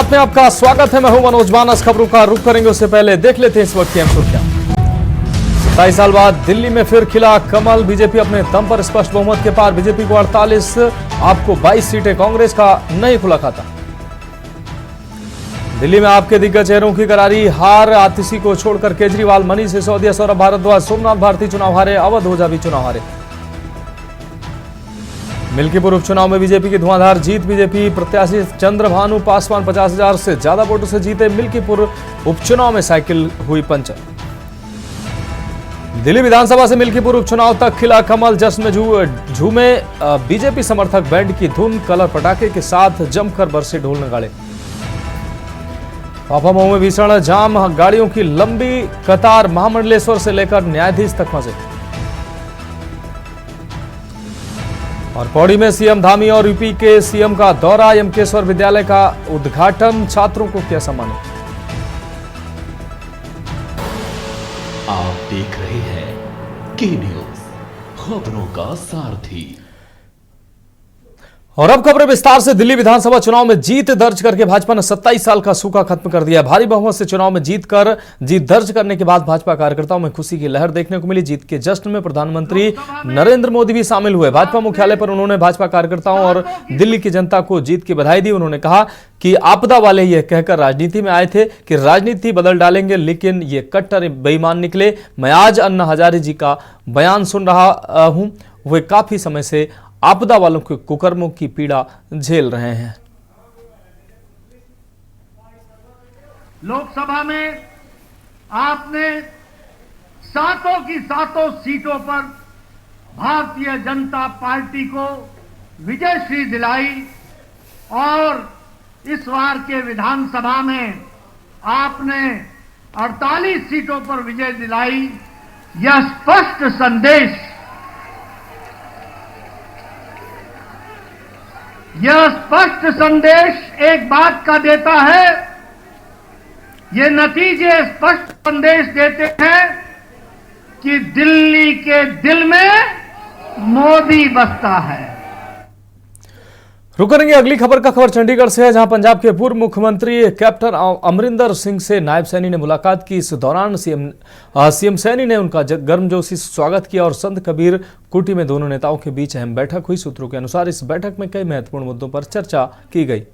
बात में आपका स्वागत है। मैं हूं मनोज मानस। खबरों का रुख करेंगे उससे पहले देख लेते हैं इस वक्त की अहम सुर्खियां। 27 साल बाद दिल्ली में फिर खिला कमल। बीजेपी अपने दम पर स्पष्ट बहुमत के पार। बीजेपी को 48, आपको 22 सीटें। कांग्रेस का नहीं खुला खाता। दिल्ली में आपके दिग्गज चेहरों की करारी हार। आतिशी को छोड़कर केजरीवाल, मनीष सिसोदिया, सौरभ भारद्वाज, सोमनाथ भारती चुनाव हारे। अवध ओझा भी चुनाव हारे। मिल्कीपुर उपचुनाव में बीजेपी की धुआंधार जीत। बीजेपी प्रत्याशी चंद्रभानु पासवान 50,000 से ज्यादा वोटों से जीते। मिल्कीपुर उपचुनाव में साइकिल हुई पंचर। दिल्ली विधानसभा से मिल्कीपुर उपचुनाव तक खिला कमल। जश्न में झूमे बीजेपी समर्थक। बैंड की धुन, कलर पटाखे के साथ जमकर बरसे ढोल नगाड़े। फाफामऊ में भीषण जाम, गाड़ियों की लंबी कतार। महामंडलेश्वर से लेकर न्यायाधीश तक फंसे। और पौड़ी में सीएम धामी और यूपी के सीएम का दौरा। यमकेश्वर विद्यालय का उद्घाटन। छात्रों को किया सम्मानित। आप देख रहे हैं के न्यूज, खबरों का सारथी। और अब खबरें विस्तार से। दिल्ली विधानसभा चुनाव में जीत दर्ज करके भाजपा ने 27 साल का सूखा खत्म कर दिया। भारी बहुमत से चुनाव में जीत दर्ज करने के बाद भाजपा कार्यकर्ताओं में खुशी की लहर देखने को मिली। जीत के जश्न में प्रधानमंत्री नरेंद्र मोदी भी शामिल हुए। भाजपा मुख्यालय पर उन्होंने भाजपा कार्यकर्ताओं और दिल्ली की जनता को जीत की बधाई दी। उन्होंने कहा कि आपदा वाले यह कहकर राजनीति में आए थे कि राजनीति बदल डालेंगे, लेकिन ये कट्टर बेईमान निकले। मैं आज अन्ना हजारे जी का बयान सुन रहा हूं। वे काफी समय से आपदा वालों के कुकर्मों की पीड़ा झेल रहे हैं। लोकसभा में आपने सातों की सातों सीटों पर भारतीय जनता पार्टी को विजयश्री दिलाई और इस बार के विधानसभा में आपने 48 सीटों पर विजय दिलाई। यह स्पष्ट संदेश एक बात का देता है। ये नतीजे स्पष्ट संदेश देते हैं कि दिल्ली के दिल में मोदी बसता है। रुक करेंगे अगली खबर का। खबर चंडीगढ़ से है, जहां पंजाब के पूर्व मुख्यमंत्री कैप्टन अमरिंदर सिंह से नायब सैनी ने मुलाकात की। इस दौरान सीएम सैनी ने उनका गर्मजोशी से स्वागत किया और संत कबीर कुटी में दोनों नेताओं के बीच अहम बैठक हुई। सूत्रों के अनुसार इस बैठक में कई महत्वपूर्ण मुद्दों पर चर्चा की गई।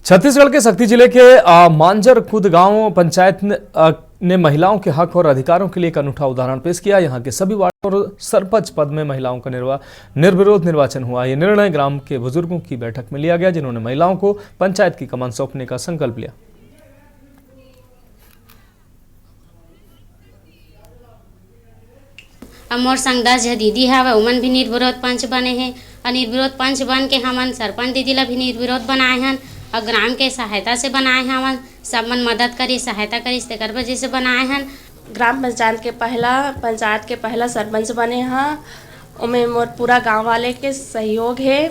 छत्तीसगढ़ के शक्ति जिले के मांजर खुद गांव पंचायत ने महिलाओं के हक और अधिकारों के लिए एक अनूठा उदाहरण पेश किया। यहां के सभी वार्ड और सरपंच पद में महिलाओं का निर्विरोध निर्वाचन हुआ। यह निर्णय ग्राम के बुजुर्गों की बैठक में लिया गया, जिन्होंने महिलाओं को पंचायत की कमान सौंपने का संकल्प लिया। मोर संग 10 दीदी है, उमन भी निर्विरोध पंच बने हैं और निर्विरोध पंच बन के हमन सरपंच दीदी ला भी निर्विरोध बनाए हैं और ग्राम के सहायता से बनाए हैं। हमन सब मन मदद करी, सहायता करी, तेकर वजह से बनाए हैं। ग्राम पंचायत के पहला सरपंच बने हैं। उमें मोर पूरा गांव वाले के सहयोग है,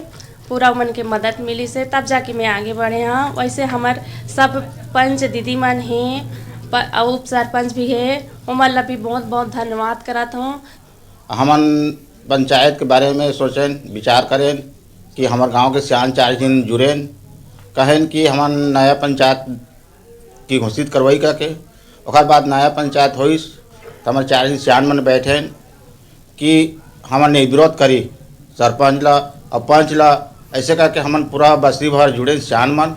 पूरा उमन के मदद मिली से तब जाके मैं आगे बढ़े हैं। वैसे हमार सब पंच दीदी मन हैं, उप सरपंच भी है, उमन ला भी बहुत बहुत धन्यवाद करत हूँ। हमन पंचायत के बारे में सोचें, विचार करें कि हमारे गांव के सियान 4 दिन जुड़ें, कहें कि हमन नया पंचायत की घोषित करवाई करके और बाद नया पंचायत होइस तो हमारे 4 दिन सियान मन बैठे कि हमन निर्विरोध करी सरपंच ला और पंच ला, ऐसे करके हमन पूरा बस्ती भर जुड़े सियान मन।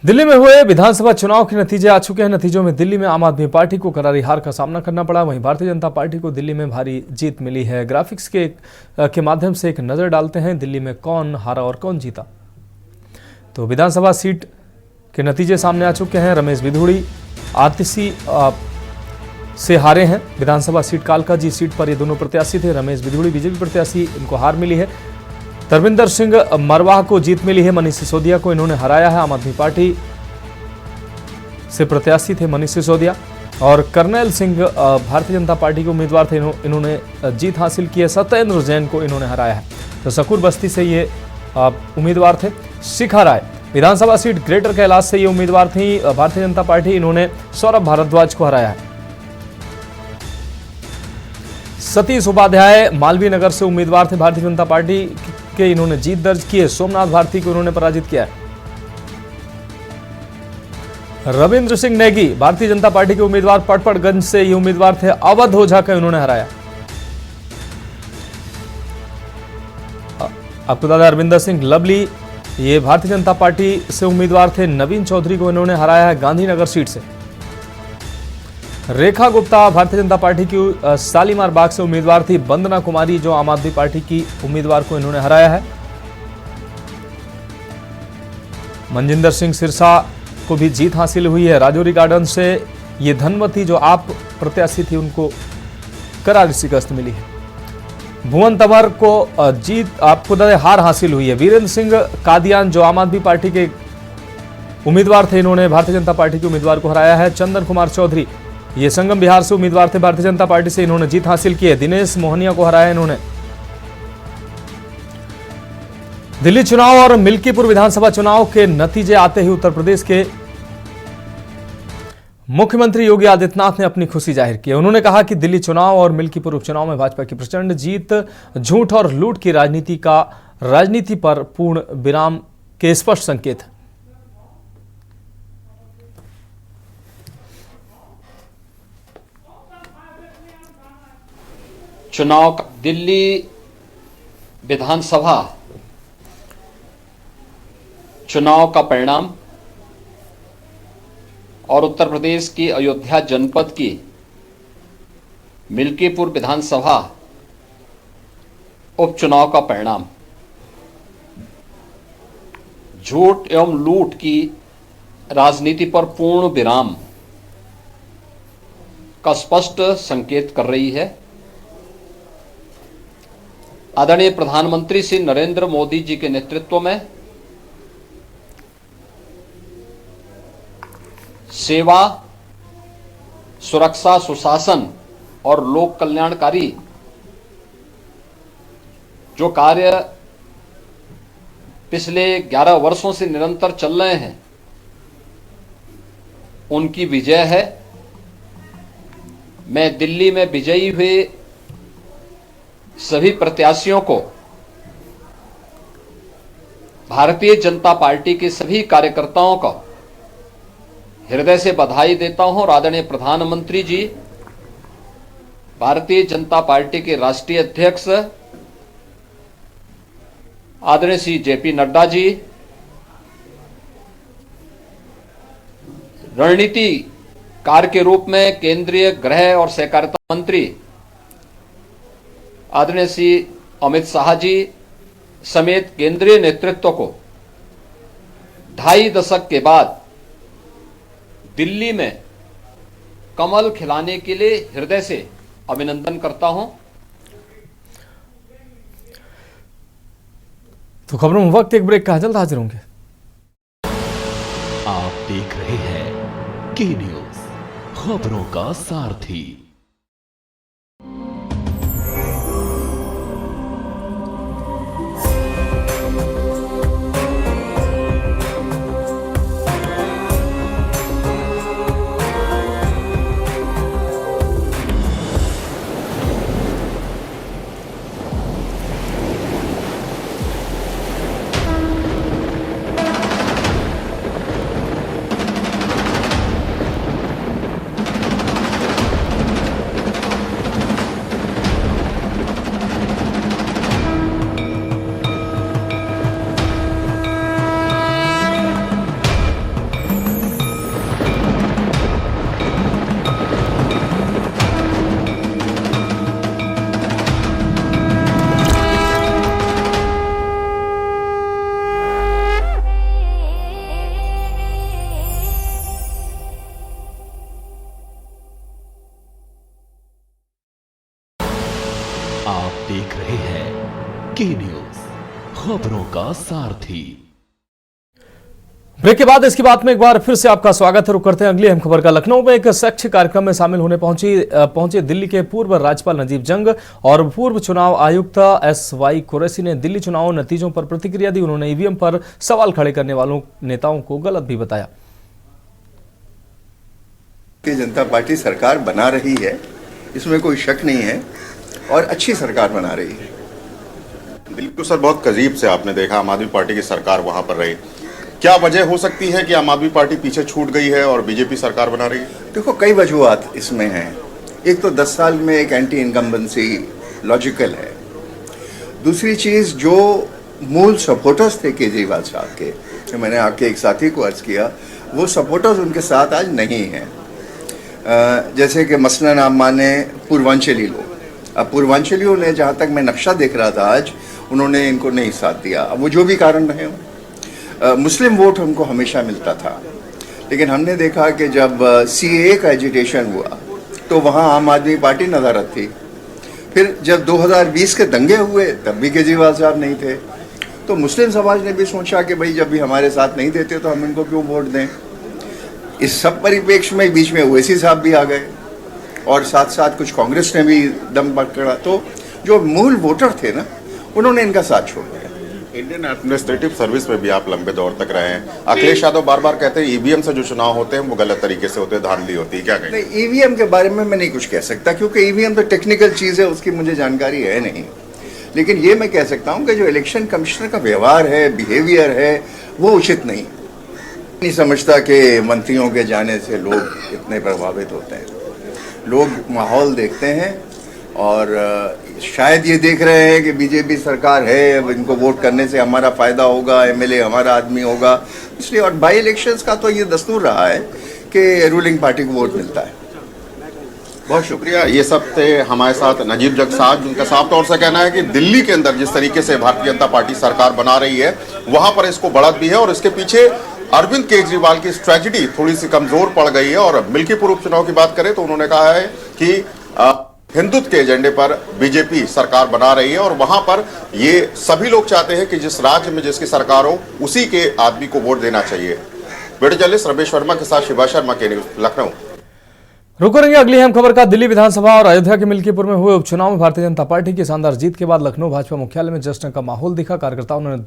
दिल्ली में हुए विधानसभा चुनाव के नतीजे आ चुके हैं। नतीजों में दिल्ली में आम आदमी पार्टी को करारी हार का सामना करना पड़ा। वहीं भारतीय जनता पार्टी को दिल्ली में भारी जीत मिली है। ग्राफिक्स के माध्यम से एक नजर डालते हैं दिल्ली में कौन हारा और कौन जीता। तो विधानसभा सीट के नतीजे सामने आ चुके हैं। रमेश बिधूड़ी आतिशी से हारे हैं। विधानसभा सीट कालका जी सीट पर ये दोनों प्रत्याशी थे। रमेश बिधूड़ी बीजेपी प्रत्याशी, इनको हार मिली है। तरविंदर सिंह मरवाह को जीत मिली है। मनीष सिसोदिया को इन्होंने हराया है। आम आदमी पार्टी से प्रत्याशी थे मनीष सिसोदिया और कर्नैल सिंह भारतीय जनता पार्टी के उम्मीदवार थे। इन्होंने जीत हासिल की है। सत्येंद्र जैन को इन्होंने हराया है। तो सकूर बस्ती से ये उम्मीदवार थे। शिखा राय विधानसभा सीट ग्रेटर कैलाश से ये उम्मीदवार थी भारतीय जनता पार्टी। इन्होंने सौरभ भारद्वाज को हराया है। सतीश उपाध्याय मालवीय नगर से उम्मीदवार थे भारतीय जनता पार्टी के। इन्होंने जीत दर्ज की है। सोमनाथ भारती को इन्होंने पराजित किया है। रविंद्र सिंह नेगी भारतीय जनता पार्टी के उम्मीदवार पटपड़गंज से ये उम्मीदवार थे। अवध ओझा को इन्होंने हराया। आपको बता दें अरविंदर सिंह लवली ये भारतीय जनता पार्टी से उम्मीदवार थे। नवीन चौधरी को इन्होंने हराया है गांधीनगर सीट से। रेखा गुप्ता भारतीय जनता पार्टी की शालीमार बाग से उम्मीदवार थी। वंदना कुमारी जो आम आदमी पार्टी की उम्मीदवार को इन्होंने हराया है। मनजिंदर सिंह सिरसा को भी जीत हासिल हुई है। राजौरी गार्डन से ये धनवती जो आप प्रत्याशी थी उनको करारी शिकस्त मिली है। भुवन तंवर को जीत आपको हार हासिल हुई है। वीरेंद्र सिंह कादियान जो आम आदमी पार्टी के उम्मीदवार थे इन्होंने भारतीय जनता पार्टी के उम्मीदवार को हराया है। चंदन कुमार चौधरी ये संगम बिहार से उम्मीदवार थे भारतीय जनता पार्टी से। इन्होंने जीत हासिल की है। दिनेश मोहनिया को हराया इन्होंने। दिल्ली चुनाव और मिल्कीपुर विधानसभा चुनाव के नतीजे आते ही उत्तर प्रदेश के मुख्यमंत्री योगी आदित्यनाथ ने अपनी खुशी जाहिर की। उन्होंने कहा कि दिल्ली चुनाव और मिल्कीपुर उपचुनाव में भाजपा की प्रचंड जीत झूठ और लूट की राजनीति पर पूर्ण विराम के स्पष्ट संकेत है। चुनाव दिल्ली विधानसभा चुनाव का परिणाम और उत्तर प्रदेश की अयोध्या जनपद की मिल्कीपुर विधानसभा उपचुनाव का परिणाम झूठ एवं लूट की राजनीति पर पूर्ण विराम का स्पष्ट संकेत कर रही है। आदरणीय प्रधानमंत्री श्री नरेंद्र मोदी जी के नेतृत्व में सेवा, सुरक्षा, सुशासन और लोक कल्याणकारी जो कार्य पिछले 11 वर्षों से निरंतर चल रहे हैं उनकी विजय है। मैं दिल्ली में विजयी हुए सभी प्रत्याशियों को, भारतीय जनता पार्टी के सभी कार्यकर्ताओं को हृदय से बधाई देता हूं और आदरणीय प्रधानमंत्री जी, भारतीय जनता पार्टी के राष्ट्रीय अध्यक्ष आदरणीय श्री जेपी नड्डा जी, रणनीतिकार के रूप में केंद्रीय गृह और सहकारिता मंत्री आदरणीय श्री अमित शाह जी समेत केंद्रीय नेतृत्व को 2.5 दशक के बाद दिल्ली में कमल खिलाने के लिए हृदय से अभिनंदन करता हूं। तो खबरों में वक्त एक ब्रेक का, जल्द हाजिर होंगे। आप देख रहे हैं के न्यूज, खबरों का सारथी। आप देख रहे हैं के न्यूज, खबरों का सारथी। ब्रेक के बाद इसकी बात में एक बार फिर से आपका स्वागत है। रुक करते हैं अगली अहम खबर का। लखनऊ में एक शैक्षिक कार्यक्रम में शामिल होने पहुंचे दिल्ली के पूर्व राज्यपाल नजीब जंग और पूर्व चुनाव आयुक्त SY कुरैशी ने दिल्ली चुनाव नतीजों पर प्रतिक्रिया दी। उन्होंने ईवीएम पर सवाल खड़े करने वालों नेताओं को गलत भी बताया। भारतीय जनता पार्टी सरकार बना रही है, इसमें कोई शक नहीं है, और अच्छी सरकार बना रही है। दिल्ली को सर बहुत करीब से आपने देखा, आम आदमी पार्टी की सरकार वहां पर रही। क्या वजह हो सकती है कि आम आदमी पार्टी पीछे छूट गई है और बीजेपी सरकार बना रही है? देखो, कई वजूहत इसमें हैं। एक तो 10 साल में एक एंटी इनकम्बेंसी लॉजिकल है। दूसरी चीज़, जो मूल सपोर्टर्स थे केजरीवाल साहब के, तो मैंने आपके एक साथी को अर्ज किया, वो सपोर्टर्स उनके साथ आज नहीं हैं। जैसे कि मसलन आप माने पूर्वांचली लोग। अब पूर्वांचलियों ने, जहाँ तक मैं नक्शा देख रहा था आज, उन्होंने इनको नहीं साथ दिया। अब वो जो भी कारण रहे हों। मुस्लिम वोट हमको हमेशा मिलता था, लेकिन हमने देखा कि जब CAA का एजिटेशन हुआ तो वहाँ आम आदमी पार्टी नज़ारत थी। फिर जब 2020 के दंगे हुए तब भी केजरीवाल साहब नहीं थे। तो मुस्लिम समाज ने भी सोचा कि भाई जब भी हमारे साथ नहीं देते तो हम इनको क्यों वोट दें। इस सब परिप्रेक्ष्य में बीच में ओवैसी साहब भी आ गए और साथ साथ कुछ कांग्रेस ने भी दम पकड़ा। तो जो मूल वोटर थे ना, उन्होंने इनका साथ छोड़ दिया। इंडियन एडमिनिस्ट्रेटिव सर्विस में भी आप लंबे दौर तक रहे हैं। अखिलेश यादव बार बार कहते हैं ईवीएम से जो चुनाव होते हैं वो गलत तरीके से होते हैं, धांधली होती है। क्या कहें? नहीं, ईवीएम के बारे में मैं नहीं कुछ कह सकता, क्योंकि ईवीएम तो टेक्निकल चीज़ है, उसकी मुझे जानकारी है नहीं। लेकिन ये मैं कह सकता हूँ कि जो इलेक्शन कमिश्नर का व्यवहार है, बिहेवियर है, वो उचित नहीं समझता कि मंत्रियों के जाने से लोग इतने प्रभावित होते हैं। लोग माहौल देखते हैं और शायद ये देख रहे हैं कि बीजेपी सरकार है, अब इनको वोट करने से हमारा फ़ायदा होगा, MLA हमारा आदमी होगा, इसलिए। और बाई इलेक्शंस का तो ये दस्तूर रहा है कि रूलिंग पार्टी को वोट मिलता है। बहुत शुक्रिया। ये सब थे हमारे साथ नजीब जंग साहब, जिनका साफ तौर से कहना है कि दिल्ली के अंदर जिस तरीके से भारतीय जनता पार्टी सरकार बना रही है, वहां पर इसको बढ़त भी है और इसके पीछे अरविंद केजरीवाल की स्ट्रेटजी थोड़ी सी कमजोर पड़ गई है। और मिल्कीपुर उपचुनाव की बात करें तो उन्होंने कहा है कि हिंदुत्व के एजेंडे पर बीजेपी सरकार बना रही है और वहां पर ये सभी लोग चाहते हैं कि जिस राज्य में जिसकी सरकार हो उसी के आदमी को वोट देना चाहिए। वीडियो जर्नलिस्ट रमेश वर्मा के साथ शिवा शर्मा के न्यूज लखनऊ। रुक करेंगे अगली अहम खबर का। दिल्ली विधानसभा और अयोध्या के मिल्कीपुर में हुए उपचुनाव में भारतीय जनता पार्टी की शानदार जीत के बाद लखनऊ भाजपा मुख्यालय में जश्न का माहौल दिखा। कार्यकर्ताओं ने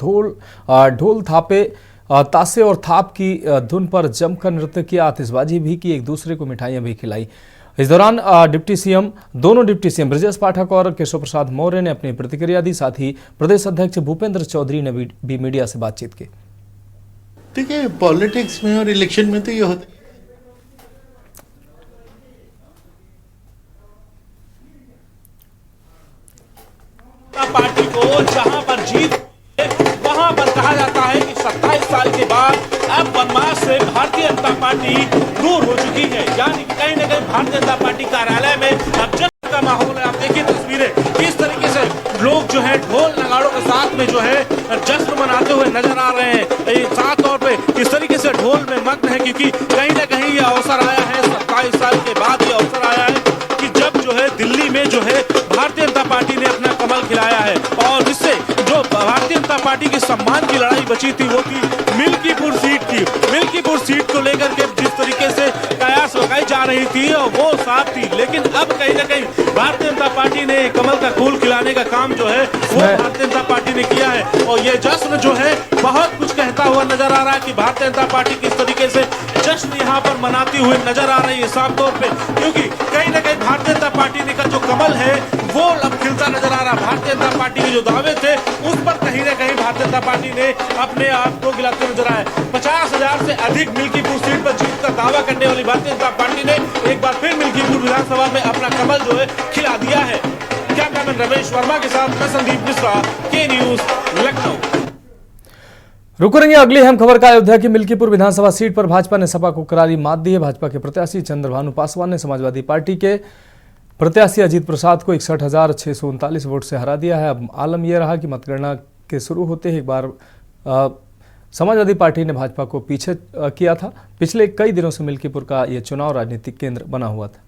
ढोल थापे, तासे और थाप की धुन पर जमकर नृत्य किया, आतिशबाजी भी की, एक दूसरे को मिठाइयां भी खिलाई। इस दौरान दोनों डिप्टी सीएम ब्रजेश पाठक और केशव प्रसाद मौर्य ने अपनी प्रतिक्रिया दी। साथ ही प्रदेश अध्यक्ष भूपेंद्र चौधरी ने भी मीडिया से बातचीत की। ठीक है, पॉलिटिक्स में और इलेक्शन में तो ये होता है। पार्टी को जहां पर जीत वहां पर कहा जाता है कि 27 साल के बाद अब वनवास से भारतीय जनता पार्टी दूर हो चुकी है। यानी कि कहीं ना कहीं भारतीय जनता पार्टी कार्यालय में अब जश्न का माहौल है। आप देखिए तस्वीरें, किस तरीके से लोग जो है ढोल नगाड़ों के साथ में जो है जश्न मनाते हुए नजर आ रहे हैं। साफ तौर पे इस तरीके से ढोल में मग्न है, क्योंकि कहीं ना कहीं ये अवसर आया है, 27 साल के बाद ये अवसर आया है कि जब जो है दिल्ली में जो है भारतीय जनता पार्टी ने अपना कमल खिलाया है। और इससे जो भारतीय जनता पार्टी के सम्मान की लड़ाई बची थी वो थी मिल्कीपुर सीट की। मिल्कीपुर सीट को लेकर के जिस तरीके से कयास लगाई जा रही थी और वो साफ थी, लेकिन अब कहीं ना कहीं भारतीय जनता पार्टी ने कमल का फूल खिलाने का काम जो है वो भारतीय जनता पार्टी ने किया है। और ये जश्न जो है बहुत कुछ कहता हुआ नजर आ रहा है कि भारतीय जनता पार्टी किस तरीके से जश्न यहाँ पर मनाती हुई नजर आ रही है साफ तौर पे, क्योंकि कहीं ना कहीं भारतीय जनता पार्टी का जो कमल है वो अब खिलता नजर आ रहा है। भारतीय जनता पार्टी के जो दावे थे उस पर कहीं ना कहीं भारतीय जनता पार्टी ने अपने आप को गिराते नजर आए। 50,000 से अधिक मिल्कीपुर सीट पर जीत का दावा करने वाली भारतीय जनता पार्टी ने एक बार फिर मिल्कीपुर विधानसभा में अपना कमल जो है खिला दिया है। कैमरामैन रमेश वर्मा के साथ मैं संदीप मिश्रा, के न्यूज लखनऊ। रुक करेंगे अगली अहम खबर का। अयोध्या की मिल्कीपुर विधानसभा सीट पर भाजपा ने सपा को करारी मात दी है। भाजपा के प्रत्याशी चंद्रभानु पासवान ने समाजवादी पार्टी के प्रत्याशी अजीत प्रसाद को 61,639 वोट से हरा दिया है। अब आलम यह रहा कि मतगणना के शुरू होते ही एक बार समाजवादी पार्टी ने भाजपा को पीछे किया था। पिछले कई दिनों से मिल्कीपुर का यह चुनाव राजनीतिक केंद्र बना हुआ था।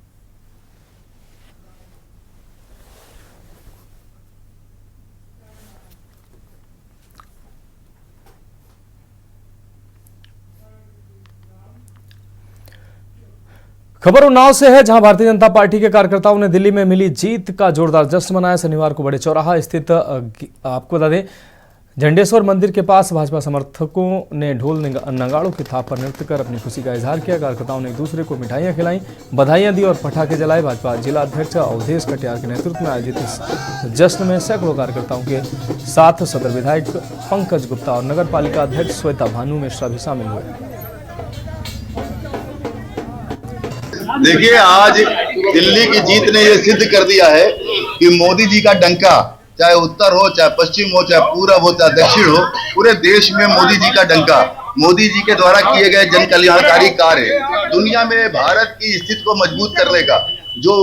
खबर उन्नाव से है, जहां भारतीय जनता पार्टी के कार्यकर्ताओं ने दिल्ली में मिली जीत का जोरदार जश्न मनाया। शनिवार को बड़े चौराहा स्थित आपको बता दें झंडेश्वर मंदिर के पास भाजपा समर्थकों ने ढोल नगाड़ों की थाप पर नृत्य कर अपनी खुशी का इजहार किया। कार्यकर्ताओं ने एक दूसरे को मिठाइयां खिलाई, बधाइयां दी और पटाखे जलाए। भाजपा जिला अध्यक्ष अवधेश कटियार के नेतृत्व में आयोजित इस जश्न में सैकड़ों कार्यकर्ताओं के साथ सदर विधायक पंकज गुप्ता और नगर पालिका अध्यक्ष श्वेता भानु मिश्रा भी शामिल हुए। देखिए, आज दिल्ली की जीत ने यह सिद्ध कर दिया है कि मोदी जी का डंका, चाहे उत्तर हो, चाहे पश्चिम हो, चाहे पूरब हो, चाहे दक्षिण हो, पूरे देश में मोदी जी का डंका, मोदी जी के द्वारा किए गए जन कल्याणकारी कार्य, दुनिया में भारत की स्थिति को मजबूत करने का जो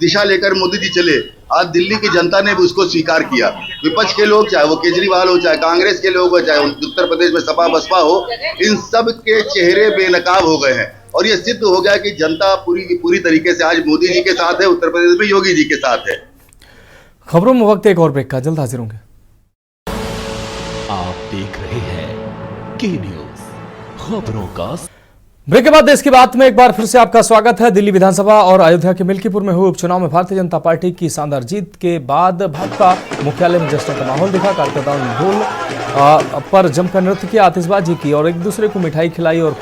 दिशा लेकर मोदी जी चले, आज दिल्ली की जनता ने भी उसको स्वीकार किया। विपक्ष के लोग, चाहे वो केजरीवाल हो, चाहे कांग्रेस के लोग हो, चाहे उत्तर प्रदेश में सपा बसपा हो, इन सब के चेहरे बेनकाब हो गए हैं और ये सिद्ध हो गया कि जनता पूरी तरीके से आज मोदी जी के साथ है, उत्तर प्रदेश में योगी जी के साथ है। खबरों में वक्त एक और ब्रेक का, जल्द हाजिर होंगे। आप देख रहे हैं के न्यूज, खबरों का। ब्रेक के बाद देश की बात में एक बार फिर से आपका स्वागत है। दिल्ली विधानसभा और अयोध्या के मिल्कीपुर में हुए उपचुनाव में भारतीय जनता पार्टी की शानदार जीत के बाद भाजपा मुख्यालय में जश्न का माहौल दिखा। कार्यकर्ताओं ने ढोल पर जमकर नृत्य किया, आतिशबाजी की और एक दूसरे को मिठाई खिलाई और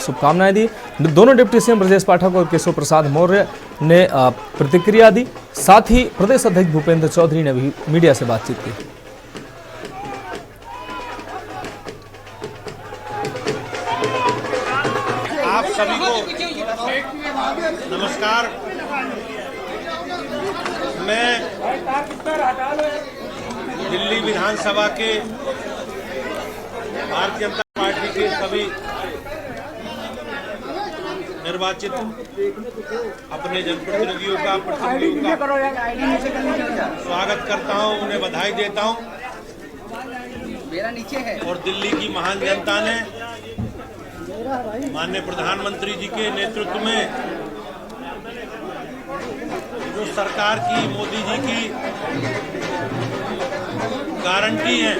शुभकामनाएं दी। दोनों डिप्टी सीएम ब्रजेश पाठक और केशव प्रसाद मौर्य ने प्रतिक्रिया दी। साथ ही प्रदेश अध्यक्ष भूपेंद्र चौधरी ने भी मीडिया से बातचीत की। आप सभी को नमस्कार। मैं दिल्ली विधानसभा के भारतीय जनता पार्टी के सभी निर्वाचित अपने जनप्रतिनिधियों का स्वागत करता हूं, उन्हें बधाई देता हूं। और दिल्ली की महान जनता ने माननीय प्रधानमंत्री जी के नेतृत्व में जो सरकार की, मोदी जी की गारंटी है,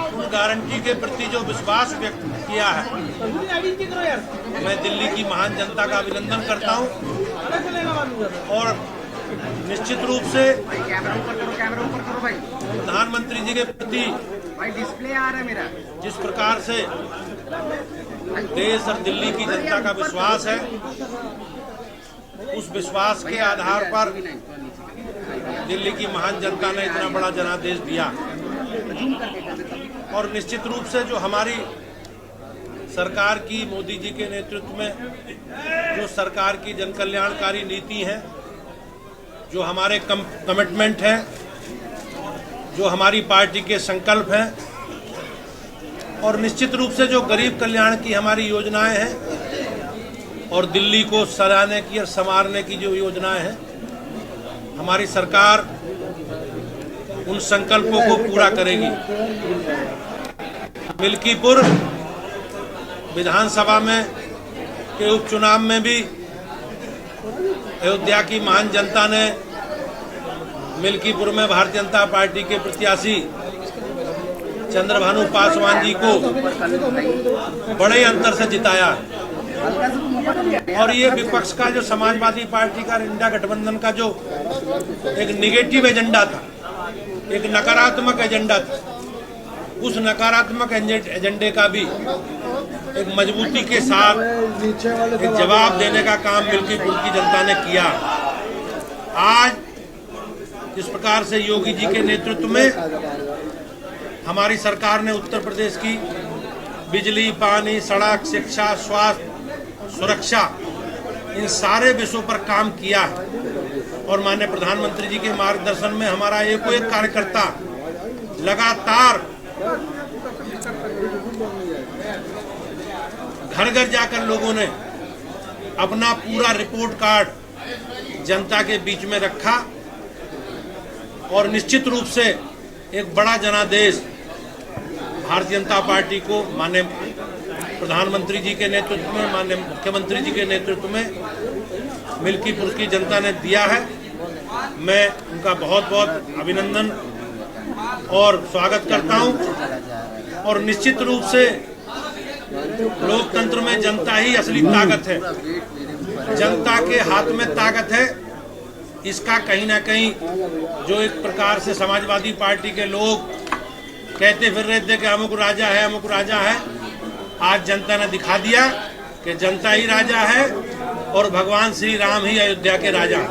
उन गारंटी के प्रति जो विश्वास व्यक्त किया है, मैं दिल्ली की महान जनता का अभिनंदन करता हूं। और निश्चित रूप से प्रधानमंत्री जी के प्रति जिस प्रकार से देश और दिल्ली की जनता का विश्वास है, उस विश्वास के आधार पर दिल्ली की महान जनता ने इतना बड़ा जनादेश दिया। और निश्चित रूप से जो हमारी सरकार की, मोदी जी के नेतृत्व में जो सरकार की जन कल्याणकारी नीति है, जो हमारे कमिटमेंट है, जो हमारी पार्टी के संकल्प हैं, और निश्चित रूप से जो गरीब कल्याण की हमारी योजनाएं हैं और दिल्ली को सराहने की और संवारने की जो योजनाएं हैं, हमारी सरकार उन संकल्पों को पूरा करेगी। मिल्कीपुर विधानसभा में के उपचुनाव में भी अयोध्या की महान जनता ने मिल्कीपुर में भारतीय जनता पार्टी के प्रत्याशी चंद्रभानु पासवान जी को बड़े अंतर से जिताया। और ये विपक्ष का जो समाजवादी पार्टी का इंडिया गठबंधन का जो एक निगेटिव एजेंडा था, एक नकारात्मक एजेंडा था, उस नकारात्मक एजेंडे का भी एक मजबूती के साथ एक जवाब देने का काम मिल्कीपुर की जनता ने किया। आज जिस प्रकार से योगी जी के नेतृत्व में हमारी सरकार ने उत्तर प्रदेश की बिजली, पानी, सड़क, शिक्षा, स्वास्थ्य, सुरक्षा, इन सारे विषयों पर काम किया है। और माननीय प्रधानमंत्री जी के मार्गदर्शन में हमारा एक कार्यकर्ता लगातार घर घर जाकर लोगों ने अपना पूरा रिपोर्ट कार्ड जनता के बीच में रखा और निश्चित रूप से एक बड़ा जनादेश भारतीय जनता पार्टी को माननीय प्रधानमंत्री जी के नेतृत्व में, माननीय मुख्यमंत्री जी के नेतृत्व में मिल्कीपुर की जनता ने दिया है। मैं उनका बहुत बहुत अभिनंदन और स्वागत करता हूं। और निश्चित रूप से लोकतंत्र में जनता ही असली ताकत है, जनता के हाथ में ताकत है। इसका कहीं ना कहीं जो एक प्रकार से समाजवादी पार्टी के लोग कहते फिर रहे थे कि अमुक राजा है, अमुक राजा है, आज जनता ने दिखा दिया कि जनता ही राजा है और भगवान श्री राम ही अयोध्या के राजा हैं।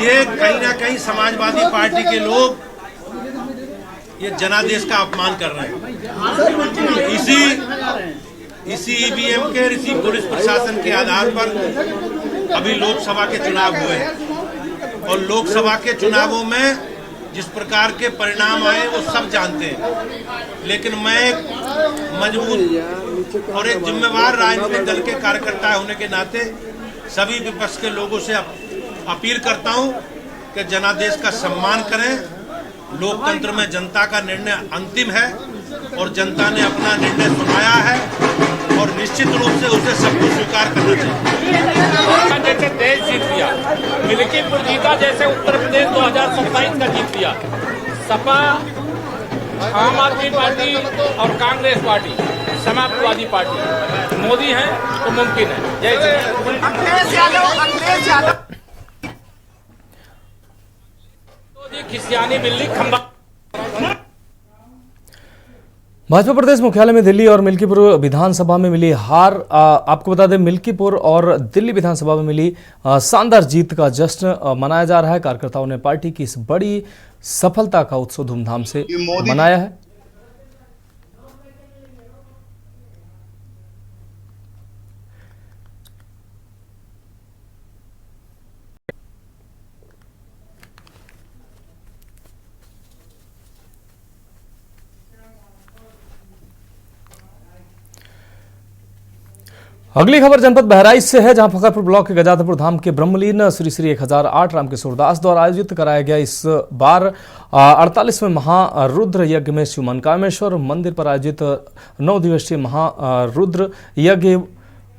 ये कहीं ना कहीं समाजवादी पार्टी के लोग ये जनादेश का अपमान कर रहे हैं। इसी ईवीएम के, इसी पुलिस प्रशासन के आधार पर अभी लोकसभा के चुनाव हुए हैं और लोकसभा के चुनावों में जिस प्रकार के परिणाम आए वो सब जानते हैं। लेकिन मैं एक मजबूत और एक जिम्मेवार राजनीतिक दल के कार्यकर्ता होने के नाते सभी विपक्ष के लोगों से अपील करता हूं कि जनादेश का सम्मान करें। लोकतंत्र में जनता का निर्णय अंतिम है और जनता ने अपना निर्णय सुनाया है और निश्चित रूप से उसे सबको स्वीकार करना चाहिए। जैसे देश जीत लिया, मिल्कीपुर जीता, जैसे उत्तर प्रदेश 2027 का जीत लिया, सपा, आम आदमी पार्टी और कांग्रेस पार्टी समाजवादी पार्टी मोदी हैं तो मुमकिन है। जैसे अखिलेश यादव खिसियानी बिल्ली खंबा। भाजपा प्रदेश मुख्यालय में दिल्ली और मिल्कीपुर विधानसभा में मिली हार। आपको बता दें, मिल्कीपुर और दिल्ली विधानसभा में मिली शानदार जीत का जश्न मनाया जा रहा है। कार्यकर्ताओं ने पार्टी की इस बड़ी सफलता का उत्सव धूमधाम से मनाया है। अगली खबर जनपद बहराइच से है, जहां फकरपुर ब्लॉक के गजाधरपुर धाम के ब्रह्मलीन श्री श्री 1008 रामकिशोर दास द्वारा आयोजित कराया गया इस बार 48वें महारुद्र यज्ञ में शिव मनकामेश्वर मंदिर पर आयोजित 9 दिवसीय महारुद्र यज्ञ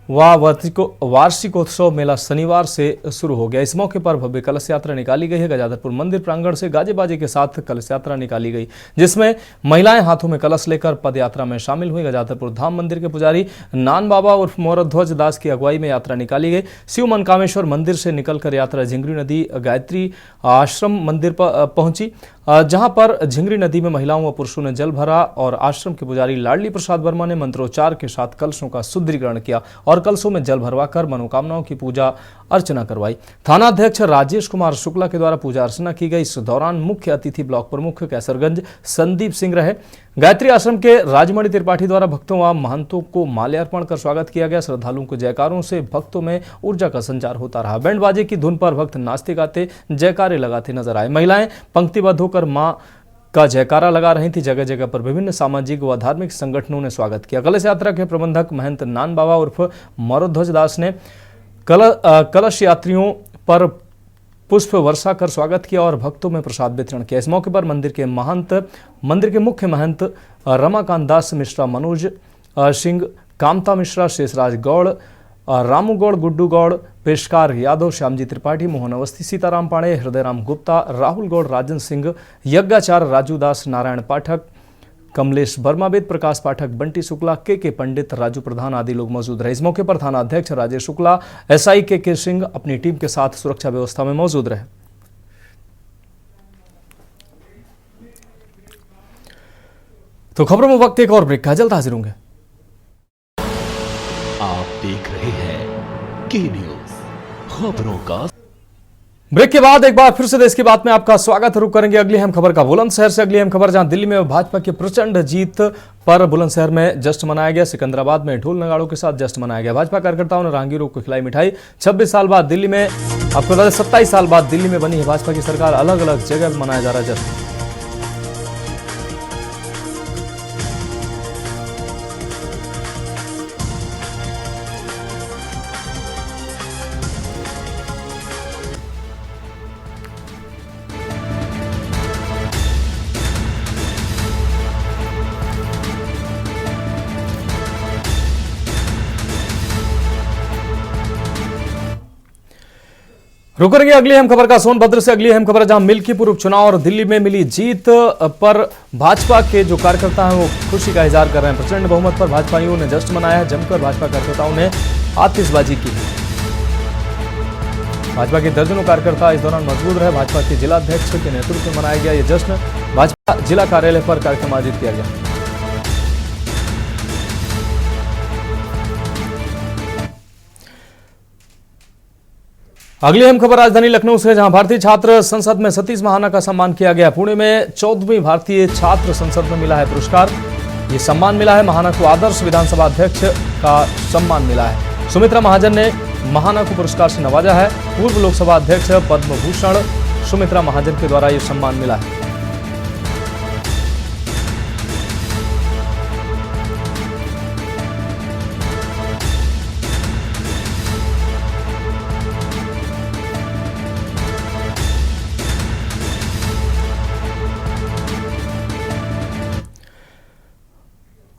वार्षिकोत्सव मेला शनिवार से शुरू हो गया। इस मौके पर भव्य कलश यात्रा निकाली गई है। गजाधरपुर मंदिर प्रांगण से गाजे बाजे के साथ कलश यात्रा निकाली गई, जिसमें महिलाएं हाथों में कलश लेकर पद यात्रा में शामिल हुई। गजाधरपुर धाम मंदिर के पुजारी नान बाबा उर्फ मोरध्वज दास की अगुवाई में यात्रा निकाली गई। शिव मनकामेश्वर मंदिर से निकलकर यात्रा झिंगरी नदी गायत्री आश्रम मंदिर पर पहुंची, जहां पर झिंगरी नदी में महिलाओं व पुरुषों ने जल भरा और आश्रम के पुजारी लाडली प्रसाद वर्मा ने मंत्रोच्चार के साथ कलशों का शुद्धिकरण किया और कलशों में जल भरवाकर मनोकामनाओं की पूजा अर्चना करवाई। थाना अध्यक्ष राजेश कुमार शुक्ला के द्वारा पूजा अर्चना की गई। इस दौरान मुख्य अतिथि ब्लॉक प्रमुख कैसरगंज संदीप सिंह रहे। गायत्री आश्रम के राजमणि त्रिपाठी द्वारा भक्तों व महंतों को माल्यार्पण कर स्वागत किया गया। श्रद्धालुओं को जयकारों से भक्तों में ऊर्जा का संचार होता रहा। बैंड बाजे की धुन पर भक्त नाचते गाते जयकारे लगाते नजर आए। महिलाएं पंक्तिबद्ध होकर मां का जयकारा लगा रही थी। जगह जगह पर विभिन्न सामाजिक व धार्मिक संगठनों ने स्वागत किया। कलश यात्रा के प्रबंधक महंत नान बाबा उर्फ मोरध्वज दास ने कलश यात्रियों पर पुष्प वर्षा कर स्वागत किया और भक्तों में प्रसाद वितरण किया। इस मौके पर मंदिर के मुख्य महंत रमाकांत दास मिश्रा, मनोज सिंह, कामता मिश्रा, शेषराज गौड़, रामू गौड़, गुड्डू गौड़, पेशकार यादव, श्यामजी त्रिपाठी, मोहन अवस्थी, सीताराम पांडे, हृदयराम गुप्ता, राहुल गौड़, राजन सिंह, यज्ञाचार्य राजू दास, नारायण पाठक, कमलेश वर्मा, वेद प्रकाश पाठक, बंटी शुक्ला, के पंडित, राजू प्रधान आदि लोग मौजूद रहे। इस मौके पर थाना अध्यक्ष राजेश शुक्ला, एसआई के सिंह अपनी टीम के साथ सुरक्षा व्यवस्था में मौजूद रहे। तो खबरों में वक्त एक और ब्रेक का, जल्द हाजिर होंगे। आप देख रहे हैं के न्यूज, खबरों का। ब्रेक के बाद एक बार फिर से देश की बात में आपका स्वागत। रुक करेंगे अगली अहम खबर का बुलंदशहर से। अगली अहम खबर, जहां दिल्ली में भाजपा की प्रचंड जीत पर बुलंदशहर में जश्न मनाया गया। सिकंदराबाद में ढोल नगाड़ों के साथ जश्न मनाया गया। भाजपा कार्यकर्ताओं ने राहगीरों को खिलाई मिठाई। 26 साल बाद दिल्ली में, आपको बता दें 27 साल बाद दिल्ली में बनी है भाजपा की सरकार। अलग अलग जगह मनाया जा रहा है जश्न। रुकेंगे अगली अहम खबर का सोनभद्र से। अगली अहम खबर जहां मिल्कीपुर उपचुनाव और दिल्ली में मिली जीत पर भाजपा के जो कार्यकर्ता हैं वो खुशी का इजहार कर रहे हैं। प्रचंड बहुमत पर भाजपाइयों ने जश्न मनाया है। जमकर भाजपा कार्यकर्ताओं ने आतिशबाजी की। भाजपा के दर्जनों कार्यकर्ता इस दौरान मौजूद रहे। भाजपा के जिलाध्यक्ष के नेतृत्व में मनाया गया ये जश्न। भाजपा जिला कार्यालय पर कार्यक्रम आयोजित किया गया। अगली अहम खबर राजधानी लखनऊ से, जहां भारतीय छात्र संसद में सतीश महाना का सम्मान किया गया। पुणे में 14वीं भारतीय छात्र संसद में मिला है पुरस्कार। ये सम्मान मिला है महाना को। आदर्श विधानसभा अध्यक्ष का सम्मान मिला है। सुमित्रा महाजन ने महाना को पुरस्कार से नवाजा है। पूर्व लोकसभा अध्यक्ष पद्म भूषण सुमित्रा महाजन के द्वारा यह सम्मान मिला है।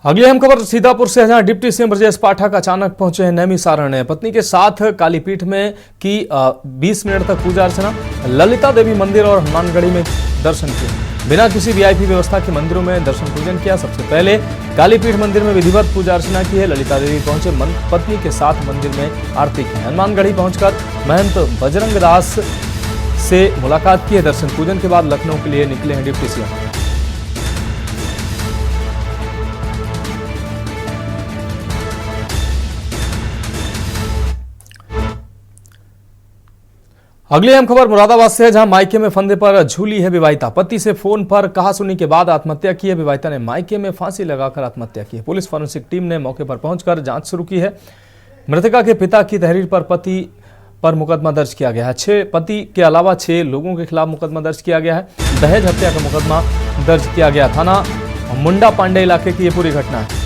अगली अहम खबर सीतापुर से, जहां डिप्टी सीएम ब्रजेश पाठक अचानक पहुंचे हैं नैमिषारण्य ने। पत्नी के साथ कालीपीठ में की 20 मिनट तक पूजा अर्चना। ललिता देवी मंदिर और हनुमानगढ़ी में दर्शन किए। बिना किसी वीआईपी व्यवस्था के मंदिरों में दर्शन पूजन किया। सबसे पहले कालीपीठ मंदिर में विधिवत पूजा अर्चना की है। ललिता देवी पहुंचे पत्नी के साथ मंदिर में आरती की। हनुमानगढ़ी पहुंचकर महंत बजरंग दास से मुलाकात की है। दर्शन पूजन के बाद लखनऊ के लिए निकले हैं डिप्टी सीएम। अगली अहम खबर मुरादाबाद से है, जहां मायके में फंदे पर झूली है विवाहिता। पति से फोन पर कहासुनी के बाद आत्महत्या की है। विवाहिता ने मायके में फांसी लगाकर आत्महत्या की है। पुलिस फॉरेंसिक टीम ने मौके पर पहुंचकर जांच शुरू की है। मृतका के पिता की तहरीर पर पति पर मुकदमा दर्ज किया गया है। पति के अलावा 6 लोगों के खिलाफ मुकदमा दर्ज किया गया है। दहेज हत्या का मुकदमा दर्ज किया गया। थाना मुंडा पांडे इलाके की यह पूरी घटना है।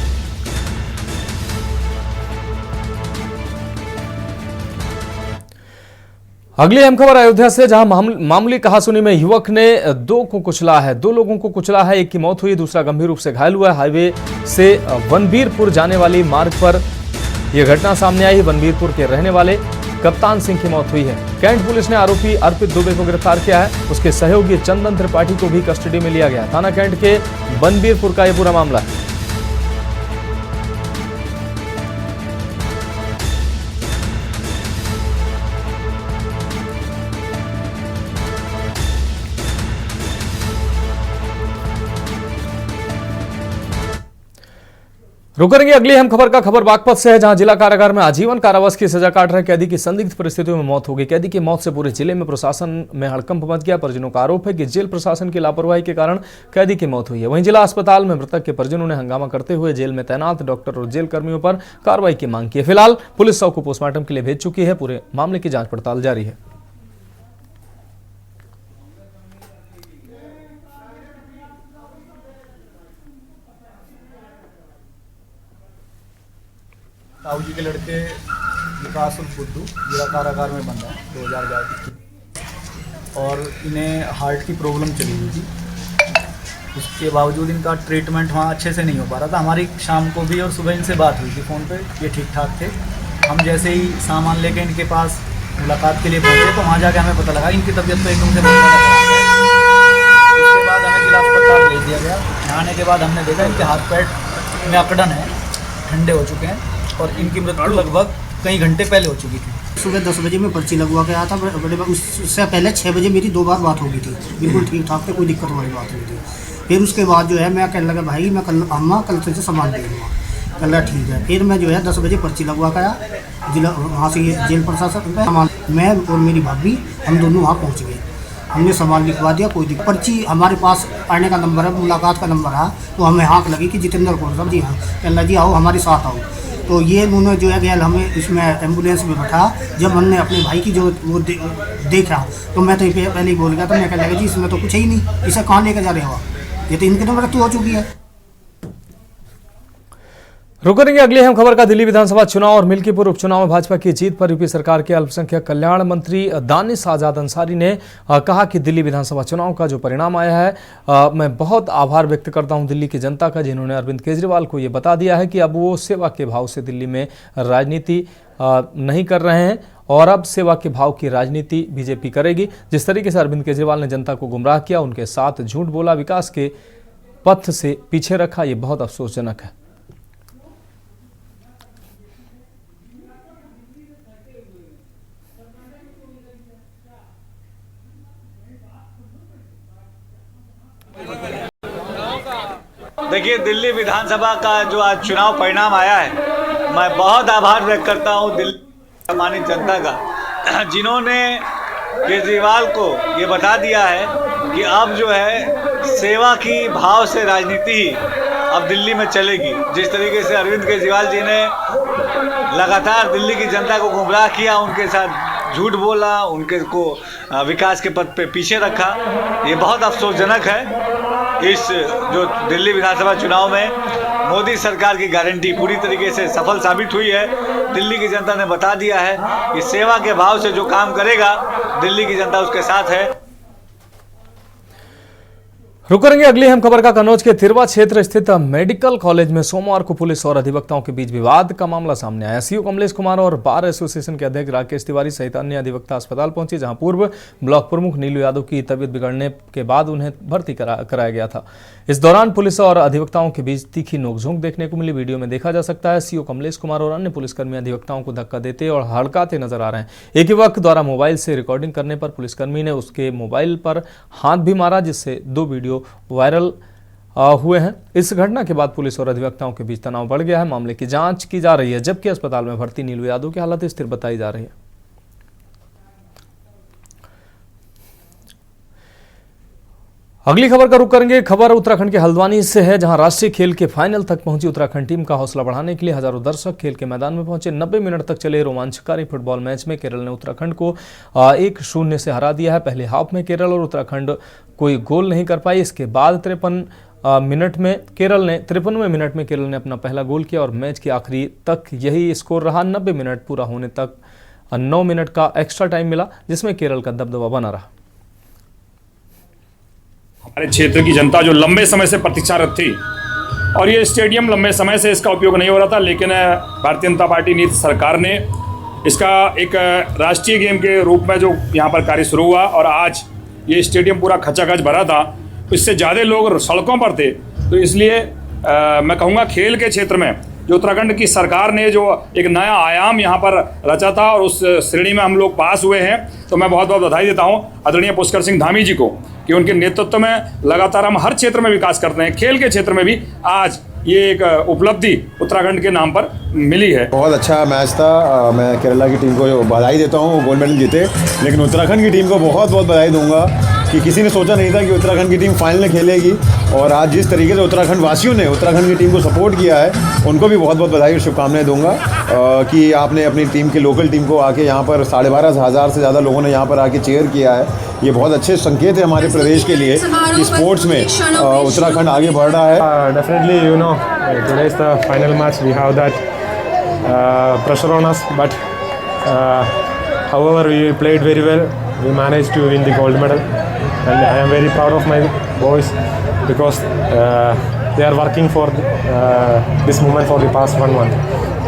अगली अहम खबर अयोध्या से, जहां मामूली कहासुनी में युवक ने 2 को कुचला है। 2 लोगों को कुचला है। एक की मौत हुई, दूसरा गंभीर रूप से घायल हुआ है। हाईवे से वनबीरपुर जाने वाली मार्ग पर यह घटना सामने आई। वनबीरपुर के रहने वाले कप्तान सिंह की मौत हुई है। कैंट पुलिस ने आरोपी अर्पित दुबे को गिरफ्तार किया है। उसके सहयोगी चंदन त्रिपाठी को भी कस्टडी में लिया गया। थाना कैंट के वनबीरपुर का यह पूरा मामला है। रुकेंगे अगली अहम खबर का खबर बागपत से है, जहां जिला कारागार में आजीवन कारावास की सजा काट रहे कैदी की संदिग्ध परिस्थितियों में मौत हो गई। कैदी की मौत से पूरे जिले में प्रशासन में हड़कंप मच गया। परिजनों का आरोप है कि जेल प्रशासन की लापरवाही के कारण कैदी की मौत हुई है। वहीं जिला अस्पताल में मृतक के परिजनों ने हंगामा करते हुए जेल में तैनात डॉक्टर और जेल कर्मियों पर कार्रवाई की मांग की है। फिलहाल पुलिस शव को पोस्टमार्टम के लिए भेज चुकी है। पूरे मामले की जांच पड़ताल जारी है। ताऊ जी के लड़के विकास उर्फ बुद्धू जिला कारागार में बंदा है 2011 और इन्हें हार्ट की प्रॉब्लम चली हुई थी। उसके बावजूद इनका ट्रीटमेंट वहाँ अच्छे से नहीं हो पा रहा था। हमारी शाम को भी और सुबह इनसे बात हुई थी फ़ोन पे, ये ठीक ठाक थे। हम जैसे ही सामान लेके इनके पास मुलाकात के लिए पहुँचे तो वहाँ जाके हमें पता लगा इनकी तबीयत तो एकदम से बहुत ज़्यादा खराब है। उसके बाद हमें जिला अस्पताल भेज दिया गया। यहाँ आने के बाद हमने देखा इनके हाथ पैर में अकड़न है, ठंडे हो चुके हैं और इनकी मृत्यु लगभग कई घंटे पहले हो चुकी थी। सुबह 10 बजे मैं पर्ची लगवा के आया था। बड़े उससे पहले 6 बजे मेरी 2 बार बात हो गई थी। बिल्कुल ठीक ठाक थे, कोई दिक्कत वाली बात नहीं थी। फिर उसके बाद जो है मैं कहने लगा भाई मैं कल अम्मा कल से सामान दे दूँगा। कल रहा ठीक है। फिर मैं जो है 10 बजे पर्ची लगवा के आया जिला, वहाँ से जेल प्रशासन सामान, मैं और मेरी भाभी हम दोनों वहाँ पहुँच गए। हमने सामान लिखवा दिया, कोई दिक्कत। पर्ची हमारे पास आने का नंबर है, मुलाकात का नंबर है, तो हमें हाँक लगी कि जितेंद्र कौर साहब जी हाँ, कहना जी आओ हमारे साथ आओ। तो ये उन्होंने जो है गया हमें इसमें एम्बुलेंस में बैठा। जब हमने अपने भाई की जो वो देखा तो मैं तो पहले ही बोल गया था, मैं कहने लगा जी इसमें तो कुछ ही नहीं, इसे कहाँ लेकर जा रहे हो, ये तो इनकी तो मृत्यु हो चुकी है। रुकेंगे अगली अहम खबर का दिल्ली विधानसभा चुनाव और मिल्कीपुर उपचुनाव में भाजपा की जीत पर यूपी सरकार के अल्पसंख्यक कल्याण मंत्री दानिश आजाद अंसारी ने कहा कि दिल्ली विधानसभा चुनाव का जो परिणाम आया है मैं बहुत आभार व्यक्त करता हूं दिल्ली की जनता का, जिन्होंने अरविंद केजरीवाल को ये बता दिया है कि अब वो सेवा के भाव से दिल्ली में राजनीति नहीं कर रहे हैं और अब सेवा के भाव की राजनीति बीजेपी करेगी। जिस तरीके से अरविंद केजरीवाल ने जनता को गुमराह किया, उनके साथ झूठ बोला, विकास के पथ से पीछे रखा, ये बहुत अफसोसजनक है। देखिए, दिल्ली विधानसभा का जो आज चुनाव परिणाम आया है, मैं बहुत आभार व्यक्त करता हूं दिल्ली सम्मानित जनता का, जिन्होंने केजरीवाल को ये बता दिया है कि अब जो है सेवा की भाव से राजनीति ही अब दिल्ली में चलेगी। जिस तरीके से अरविंद केजरीवाल जी ने लगातार दिल्ली की जनता को गुमराह किया, उनके साथ झूठ बोला, उनके को विकास के पथ पे पीछे रखा, ये बहुत अफसोसजनक है। इस जो दिल्ली विधानसभा चुनाव में मोदी सरकार की गारंटी पूरी तरीके से सफल साबित हुई है। दिल्ली की जनता ने बता दिया है कि सेवा के भाव से जो काम करेगा, दिल्ली की जनता उसके साथ है। रुक करेंगे अगली अहम खबर का। कन्नौज के तिरवा क्षेत्र स्थित मेडिकल कॉलेज में सोमवार को पुलिस और अधिवक्ताओं के बीच विवाद का मामला सामने आया। सीओ कमलेश कुमार और बार एसोसिएशन के अध्यक्ष राकेश तिवारी सहित अन्य अधिवक्ता अस्पताल पहुंचे, जहां पूर्व ब्लॉक प्रमुख नीलू यादव की तबीयत बिगड़ने के बाद उन्हें भर्ती कराया गया था। इस दौरान पुलिस और अधिवक्ताओं के बीच तीखी नोकझोंक देखने को मिली। वीडियो में देखा जा सकता है सीओ कमलेश कुमार और अन्य पुलिसकर्मी अधिवक्ताओं को धक्का देते और हड़काते नजर आ रहे हैं। एक युवक द्वारा मोबाइल से रिकॉर्डिंग करने पर पुलिसकर्मी ने उसके मोबाइल पर हाथ भी मारा, जिससे 2 वीडियो वायरल हुए हैं। इस घटना के बाद पुलिस और अधिवक्ताओं के बीच तनाव बढ़ गया है। मामले की जांच की जा रही है, जबकि अस्पताल में भर्ती नीलू यादव की हालत स्थिर बताई जा रही है। अगली खबर का रुख करेंगे। खबर उत्तराखंड के हल्द्वानी से है, जहां राष्ट्रीय खेल के फाइनल तक पहुंची उत्तराखंड टीम का हौसला बढ़ाने के लिए हजारों दर्शक खेल के मैदान में पहुंचे। 90 मिनट तक चले रोमांचकारी फुटबॉल मैच में केरल ने उत्तराखंड को 1-0 से हरा दिया है। पहले हाफ में केरल और उत्तराखंड कोई गोल नहीं कर पाई। इसके बाद 53वें मिनट में केरल ने अपना पहला गोल किया और मैच के आखिरी तक यही स्कोर रहा। 90 मिनट पूरा होने तक 9 मिनट का एक्स्ट्रा टाइम मिला, जिसमें केरल का दबदबा बना रहा। हमारे क्षेत्र की जनता जो लंबे समय से प्रतीक्षारत थी, और ये स्टेडियम लंबे समय से इसका उपयोग नहीं हो रहा था, लेकिन भारतीय जनता पार्टी नीति सरकार ने इसका एक राष्ट्रीय गेम के रूप में जो यहाँ पर कार्य शुरू हुआ, और आज ये स्टेडियम पूरा खचाखच भरा था। इससे ज़्यादा लोग सड़कों पर थे। तो इसलिए मैं कहूँगा खेल के क्षेत्र में जो उत्तराखंड की सरकार ने जो एक नया आयाम यहाँ पर रचा था, और उस श्रेणी में हम लोग पास हुए हैं। तो मैं बहुत बहुत बधाई देता हूँ आदरणीय पुष्कर सिंह धामी जी को कि उनके नेतृत्व में लगातार हम हर क्षेत्र में विकास करते हैं। खेल के क्षेत्र में भी आज ये एक उपलब्धि उत्तराखंड के नाम पर मिली है। बहुत अच्छा मैच था। मैं केरला की टीम को बधाई देता हूँ, गोल्ड मेडल जीते, लेकिन उत्तराखंड की टीम को बहुत बहुत बधाई दूंगा कि किसी ने सोचा नहीं था कि उत्तराखंड की टीम फाइनल में खेलेगी। और आज जिस तरीके से उत्तराखंड वासियों ने उत्तराखंड की टीम को सपोर्ट किया है, उनको भी बहुत बहुत बधाई और शुभकामनाएं दूंगा कि आपने अपनी टीम की लोकल टीम को आके यहाँ पर 12,500 से ज़्यादा लोगों ने यहाँ पर आके चेयर किया है। ये बहुत अच्छे संकेत है हमारे प्रदेश के लिए कि स्पोर्ट्स में उत्तराखंड आगे बढ़ रहा है। Definitely today is the final match. We have that pressure on us, but however we played very well. We managed to win the gold medal, and I am very proud of my boys because they are working for this moment for the past 1 month,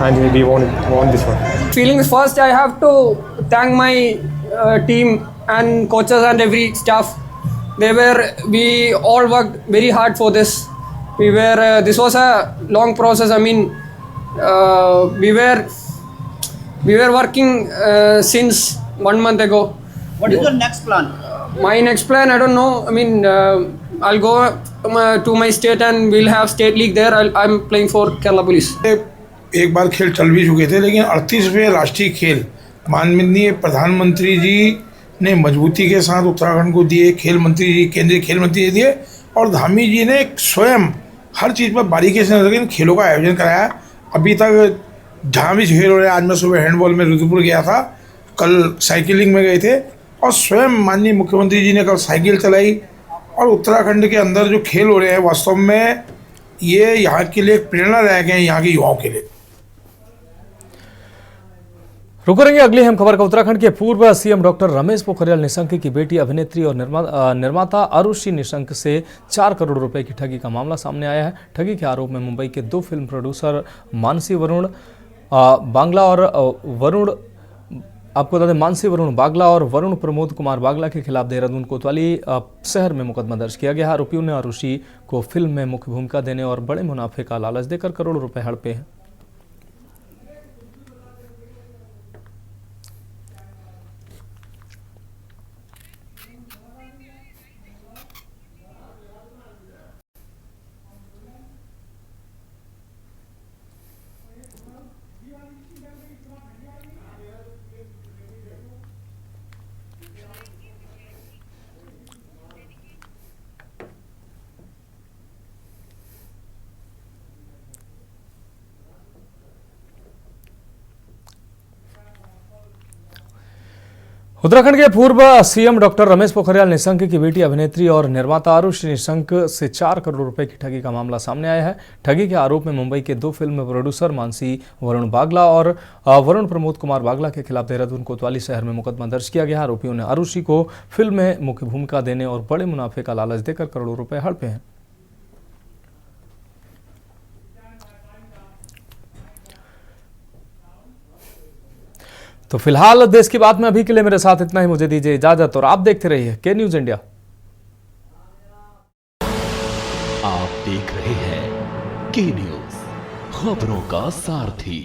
and we won this one. Feelings first, I have to thank my team and coaches and every staff. We all worked very hard for this. This was a long process. I mean, we were working since 1 month ago. What is your next plan? My next plan, I don't know. I mean, I'll go to my state and we'll have state league there. I'm playing for Kerala Police. एक बार खेल चल भी चुके थे, लेकिन 38वें राष्ट्रीय खेल माननीय प्रधानमंत्री जी ने मजबूती के साथ उत्तराखंड को दिए। खेल मंत्री जी, केंद्रीय खेल मंत्री जी दिए, और धामी जी ने स्वयं हर चीज़ पर बारीकी से नजर खेलों का आयोजन कराया। अभी तक जहाँ भी खेल हो रहे हैं, आज मैं सुबह हैंडबॉल में रुद्रपुर गया था, कल साइकिलिंग में गए थे, और स्वयं माननीय मुख्यमंत्री जी ने कल साइकिल चलाई। और उत्तराखंड के अंदर जो खेल हो रहे हैं, वास्तव में ये यहाँ के लिए एक प्रेरणादायक है, यहाँ के युवाओं के लिए। रुक करेंगे अगली अहम खबर का। उत्तराखंड के पूर्व सीएम डॉक्टर रमेश पोखरियाल निशंक की बेटी अभिनेत्री और निर्माता अरुषि निशंक से 4 करोड़ रुपए की ठगी का मामला सामने आया है। ठगी के आरोप में मुंबई के 2 फिल्म प्रोड्यूसर मानसी वरुण बांग्ला और वरुण आपको बता दें मानसी वरुण बागला और वरुण प्रमोद कुमार बागला के खिलाफ देहरादून कोतवाली शहर में मुकदमा दर्ज किया गया। आरोपियों ने आरुषि को फिल्म में मुख्य भूमिका देने और बड़े मुनाफे का लालच देकर करोड़ों रुपए हड़पे हैं। उत्तराखंड के पूर्व सीएम डॉक्टर रमेश पोखरियाल निशंक की बेटी अभिनेत्री और निर्माता आरुषि निशंक से 4 करोड़ रुपए की ठगी का मामला सामने आया है। ठगी के आरोप में मुंबई के 2 फिल्म प्रोड्यूसर मानसी वरुण बागला और वरुण प्रमोद कुमार बागला के खिलाफ देहरादून कोतवाली शहर में मुकदमा दर्ज किया गया। आरोपियों ने आरुषि को फिल्म में मुख्य भूमिका देने और बड़े मुनाफे का लालच देकर करोड़ों रुपए हड़पे हैं। तो फिलहाल देश की बात में अभी के लिए मेरे साथ इतना ही। मुझे दीजिए इजाजत और आप देखते रहिए के न्यूज इंडिया। आप देख रहे हैं के न्यूज, खबरों का सारथी।